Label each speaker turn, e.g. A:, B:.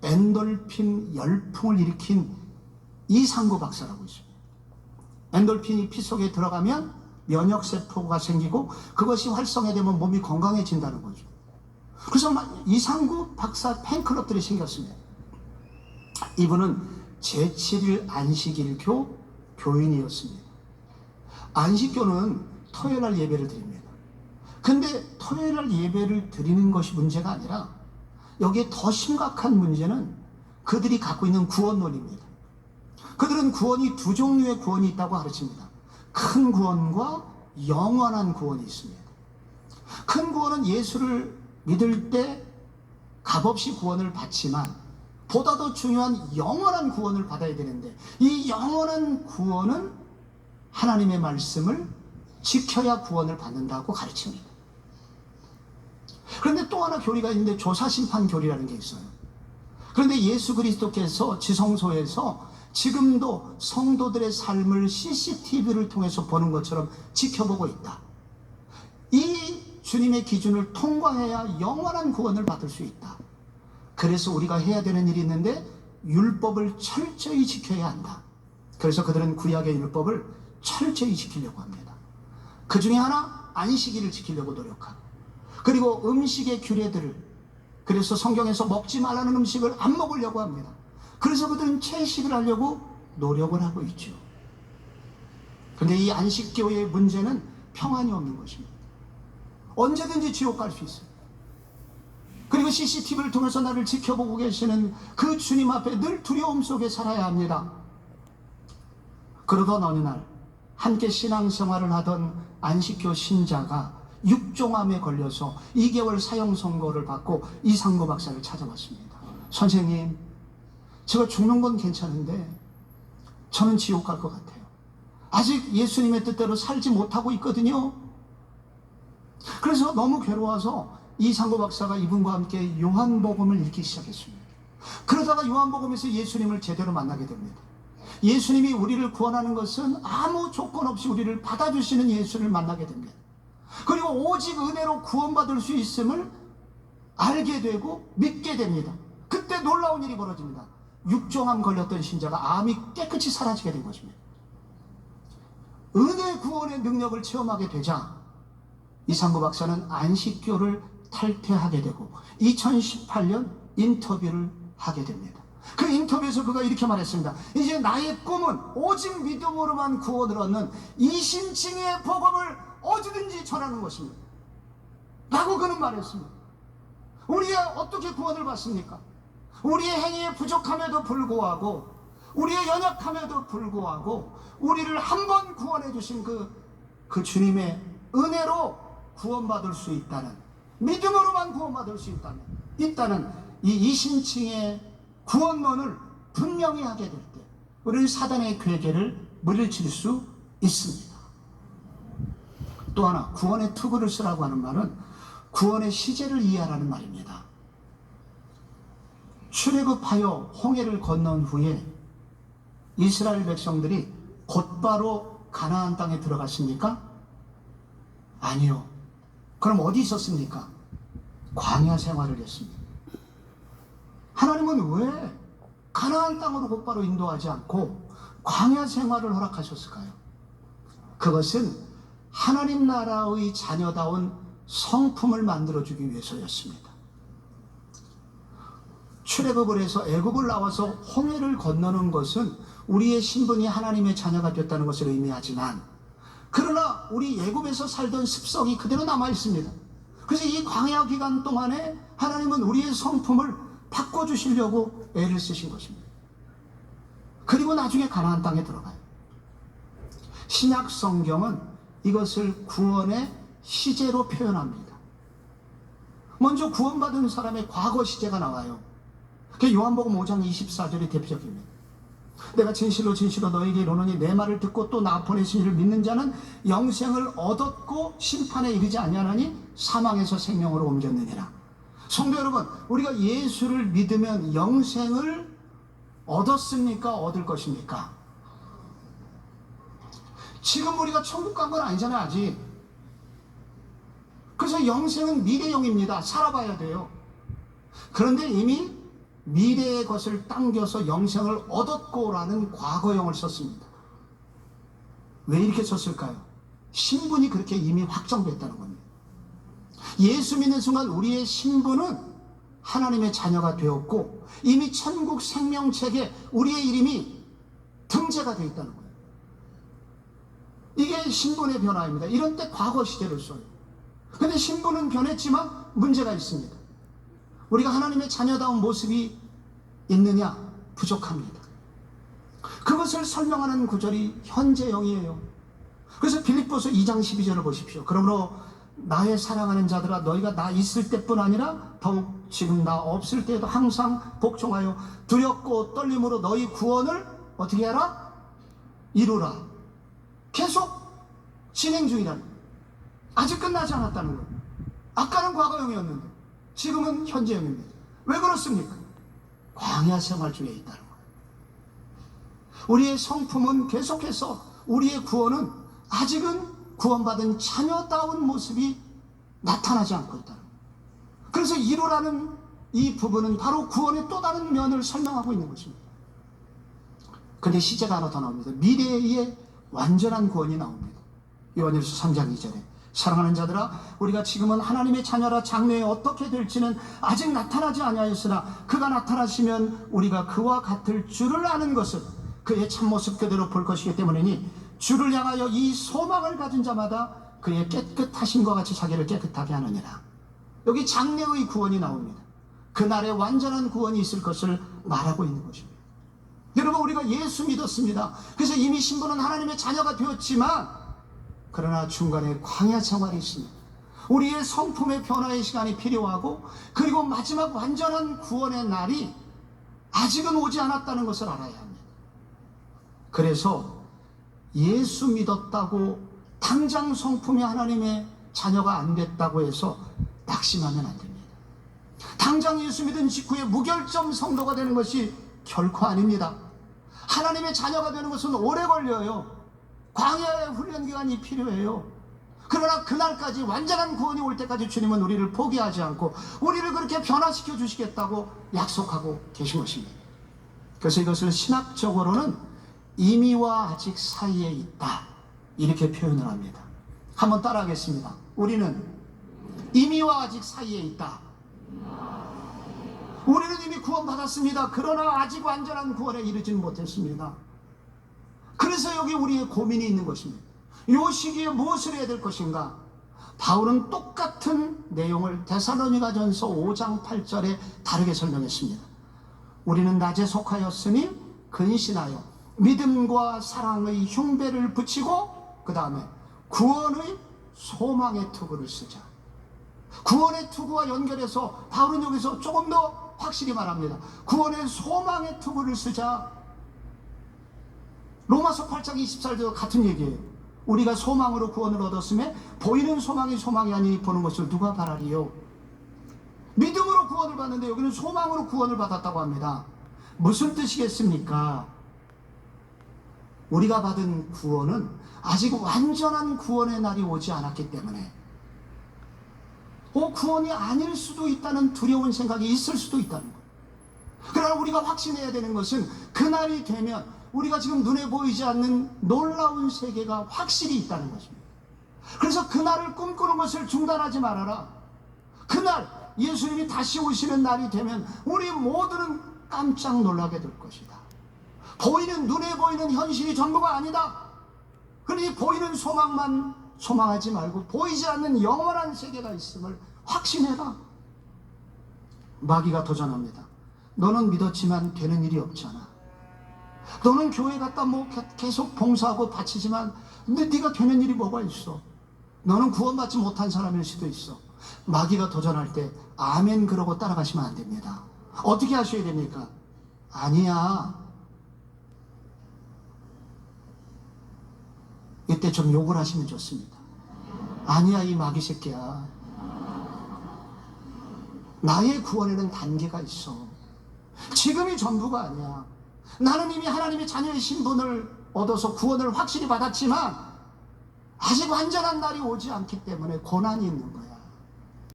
A: 엔돌핀 열풍을 일으킨 이상구 박사라고 있습니다. 엔돌핀이 피 속에 들어가면 면역세포가 생기고 그것이 활성화되면 몸이 건강해진다는 거죠. 그래서 이상구 박사 팬클럽들이 생겼습니다. 이분은 제7일 안식일교 교인이었습니다. 안식교는 토요일날 예배를 드립니다. 근데 토요일날 예배를 드리는 것이 문제가 아니라 여기에 더 심각한 문제는 그들이 갖고 있는 구원론입니다. 그들은 구원이 두 종류의 구원이 있다고 가르칩니다. 큰 구원과 영원한 구원이 있습니다. 큰 구원은 예수를 믿을 때 값없이 구원을 받지만 보다 더 중요한 영원한 구원을 받아야 되는데, 이 영원한 구원은 하나님의 말씀을 지켜야 구원을 받는다고 가르칩니다. 그런데 또 하나 교리가 있는데 조사심판 교리라는 게 있어요. 그런데 예수 그리스도께서 지성소에서 지금도 성도들의 삶을 CCTV를 통해서 보는 것처럼 지켜보고 있다. 이 주님의 기준을 통과해야 영원한 구원을 받을 수 있다. 그래서 우리가 해야 되는 일이 있는데 율법을 철저히 지켜야 한다. 그래서 그들은 구약의 율법을 철저히 지키려고 합니다. 그 중에 하나, 안식일을 지키려고 노력하고, 그리고 음식의 규례들을, 그래서 성경에서 먹지 말라는 음식을 안 먹으려고 합니다. 그래서 그들은 채식을 하려고 노력을 하고 있죠. 그런데 이 안식교의 문제는 평안이 없는 것입니다. 언제든지 지옥 갈 수 있어요. 그리고 CCTV를 통해서 나를 지켜보고 계시는 그 주님 앞에 늘 두려움 속에 살아야 합니다. 그러던 어느 날 함께 신앙생활을 하던 안식교 신자가 육종암에 걸려서 2개월 사형 선고를 받고 이상구 박사를 찾아왔습니다. 선생님, 제가 죽는 건 괜찮은데 저는 지옥 갈 것 같아요. 아직 예수님의 뜻대로 살지 못하고 있거든요. 그래서 너무 괴로워서 이상구 박사가 이분과 함께 요한복음을 읽기 시작했습니다. 그러다가 요한복음에서 예수님을 제대로 만나게 됩니다. 예수님이 우리를 구원하는 것은 아무 조건 없이 우리를 받아주시는 예수를 만나게 됩니다. 그리고 오직 은혜로 구원받을 수 있음을 알게 되고 믿게 됩니다. 그때 놀라운 일이 벌어집니다. 육종암 걸렸던 신자가 암이 깨끗이 사라지게 된 것입니다. 은혜 구원의 능력을 체험하게 되자 이상구 박사는 안식교를 탈퇴하게 되고 2018년 인터뷰를 하게 됩니다. 그 인터뷰에서 그가 이렇게 말했습니다. 이제 나의 꿈은 오직 믿음으로만 구원을 얻는 이신칭의 복음을 어디든지 전하는 것입니다. 라고 그는 말했습니다. 우리가 어떻게 구원을 받습니까? 우리의 행위에 부족함에도 불구하고, 우리의 연약함에도 불구하고 우리를 한 번 구원해 주신 그 주님의 은혜로 구원받을 수 있다는, 믿음으로만 구원받을 수 있다는 이 이신칭의 구원론을 분명히 하게 될 때 우리는 사단의 괴계를 물리칠 수 있습니다. 또 하나, 구원의 투구를 쓰라고 하는 말은 구원의 시제를 이해하라는 말입니다. 출애굽하여 홍해를 건넌 후에 이스라엘 백성들이 곧바로 가나안 땅에 들어갔습니까? 아니요. 그럼 어디 있었습니까? 광야 생활을 했습니다. 하나님은 왜 가나안 땅으로 곧바로 인도하지 않고 광야 생활을 허락하셨을까요? 그것은 하나님 나라의 자녀다운 성품을 만들어주기 위해서였습니다. 출애굽을 해서 애굽을 나와서 홍해를 건너는 것은 우리의 신분이 하나님의 자녀가 됐다는 것을 의미하지만, 그러나 우리 애굽에서 살던 습성이 그대로 남아 있습니다. 그래서 이 광야 기간 동안에 하나님은 우리의 성품을 바꿔주시려고 애를 쓰신 것입니다. 그리고 나중에 가나안 땅에 들어가요. 신약 성경은 이것을 구원의 시제로 표현합니다. 먼저 구원받은 사람의 과거 시제가 나와요. 그게 요한복음 5장 24절이 대표적입니다. 내가 진실로 진실로 너에게 이르노니 내 말을 듣고 또 나 보내신 이를 믿는 자는 영생을 얻었고 심판에 이르지 아니하나니 사망에서 생명으로 옮겼느니라. 성도 여러분, 우리가 예수를 믿으면 영생을 얻었습니까? 얻을 것입니까? 지금 우리가 천국 간 건 아니잖아요, 아직. 그래서 영생은 미래형입니다. 살아봐야 돼요. 그런데 이미 미래의 것을 당겨서 영생을 얻었고라는 과거형을 썼습니다. 왜 이렇게 썼을까요? 신분이 그렇게 이미 확정됐다는 겁니다. 예수 믿는 순간 우리의 신분은 하나님의 자녀가 되었고 이미 천국 생명책에 우리의 이름이 등재가 되어 있다는 거예요. 이게 신분의 변화입니다. 이런 때 과거 시제를 써요. 근데 신분은 변했지만 문제가 있습니다. 우리가 하나님의 자녀다운 모습이 있느냐? 부족합니다. 그것을 설명하는 구절이 현재형이에요. 그래서 빌립보서 2장 12절을 보십시오. 그러므로 나의 사랑하는 자들아, 너희가 나 있을 때뿐 아니라 더욱 지금 나 없을 때에도 항상 복종하여 두렵고 떨림으로 너희 구원을 어떻게 하라? 이루라. 계속 진행 중이라는 거예요. 아직 끝나지 않았다는 거예요. 아까는 과거형이었는데 지금은 현재형입니다. 왜 그렇습니까? 광야 생활 중에 있다는 거예요. 우리의 성품은 계속해서, 우리의 구원은 아직은 구원받은 자녀다운 모습이 나타나지 않고 있다는 거예요. 그래서 이루라는 이 부분은 바로 구원의 또 다른 면을 설명하고 있는 것입니다. 근데 시제가 하나 더 나옵니다. 미래의 완전한 구원이 나옵니다. 요한일서 3장 2절에 사랑하는 자들아, 우리가 지금은 하나님의 자녀라 장래에 어떻게 될지는 아직 나타나지 아니하였으나 그가 나타나시면 우리가 그와 같을 줄을 아는 것은 그의 참모습 그대로 볼 것이기 때문이니 주를 향하여 이 소망을 가진 자마다 그의 깨끗하심과 같이 자기를 깨끗하게 하느니라. 여기 장래의 구원이 나옵니다. 그날에 완전한 구원이 있을 것을 말하고 있는 것입니다. 여러분, 우리가 예수 믿었습니다. 그래서 이미 신분은 하나님의 자녀가 되었지만 그러나 중간에 광야 생활이 있습니다. 우리의 성품의 변화의 시간이 필요하고, 그리고 마지막 완전한 구원의 날이 아직은 오지 않았다는 것을 알아야 합니다. 그래서 예수 믿었다고 당장 성품이 하나님의 자녀가 안 됐다고 해서 낙심하면 안 됩니다. 당장 예수 믿은 직후에 무결점 성도가 되는 것이 결코 아닙니다. 하나님의 자녀가 되는 것은 오래 걸려요. 광야의 훈련 기간이 필요해요. 그러나 그날까지, 완전한 구원이 올 때까지 주님은 우리를 포기하지 않고 우리를 그렇게 변화시켜 주시겠다고 약속하고 계신 것입니다. 그래서 이것을 신학적으로는 이미와 아직 사이에 있다, 이렇게 표현을 합니다. 한번 따라하겠습니다. 우리는 이미와 아직 사이에 있다. 우리는 이미 구원받았습니다. 그러나 아직 완전한 구원에 이르지는 못했습니다. 그래서 여기 우리의 고민이 있는 것입니다. 이 시기에 무엇을 해야 될 것인가? 바울은 똑같은 내용을 데살로니가전서 5장 8절에 다르게 설명했습니다. 우리는 낮에 속하였으니 근신하여 믿음과 사랑의 흉배를 붙이고, 그 다음에 구원의 소망의 투구를 쓰자. 구원의 투구와 연결해서 바울은 여기서 조금 더 확실히 말합니다. 구원의 소망의 투구를 쓰자. 로마서 8장 24절도 같은 얘기예요. 우리가 소망으로 구원을 얻었음에 보이는 소망이 소망이 아니니 보는 것을 누가 바라리요. 믿음으로 구원을 받는데 여기는 소망으로 구원을 받았다고 합니다. 무슨 뜻이겠습니까? 우리가 받은 구원은 아직 완전한 구원의 날이 오지 않았기 때문에 구원이 아닐 수도 있다는 두려운 생각이 있을 수도 있다는 거예요. 그러나 우리가 확신해야 되는 것은 그날이 되면 우리가 지금 눈에 보이지 않는 놀라운 세계가 확실히 있다는 것입니다. 그래서 그날을 꿈꾸는 것을 중단하지 말아라. 그날 예수님이 다시 오시는 날이 되면 우리 모두는 깜짝 놀라게 될 것이다. 보이는, 눈에 보이는 현실이 전부가 아니다. 그러니 보이는 소망만 소망하지 말고 보이지 않는 영원한 세계가 있음을 확신해라. 마귀가 도전합니다. 너는 믿었지만 되는 일이 없잖아. 너는 교회 갔다 계속 봉사하고 바치지만 근데 네가 되는 일이 뭐가 있어? 너는 구원받지 못한 사람일 수도 있어. 마귀가 도전할 때 아멘 그러고 따라가시면 안 됩니다. 어떻게 하셔야 됩니까? 아니야. 이때 좀 욕을 하시면 좋습니다. 아니야, 이 마귀 새끼야. 나의 구원에는 단계가 있어. 지금이 전부가 아니야. 나는 이미 하나님의 자녀의 신분을 얻어서 구원을 확실히 받았지만 아직 완전한 날이 오지 않기 때문에 고난이 있는 거야.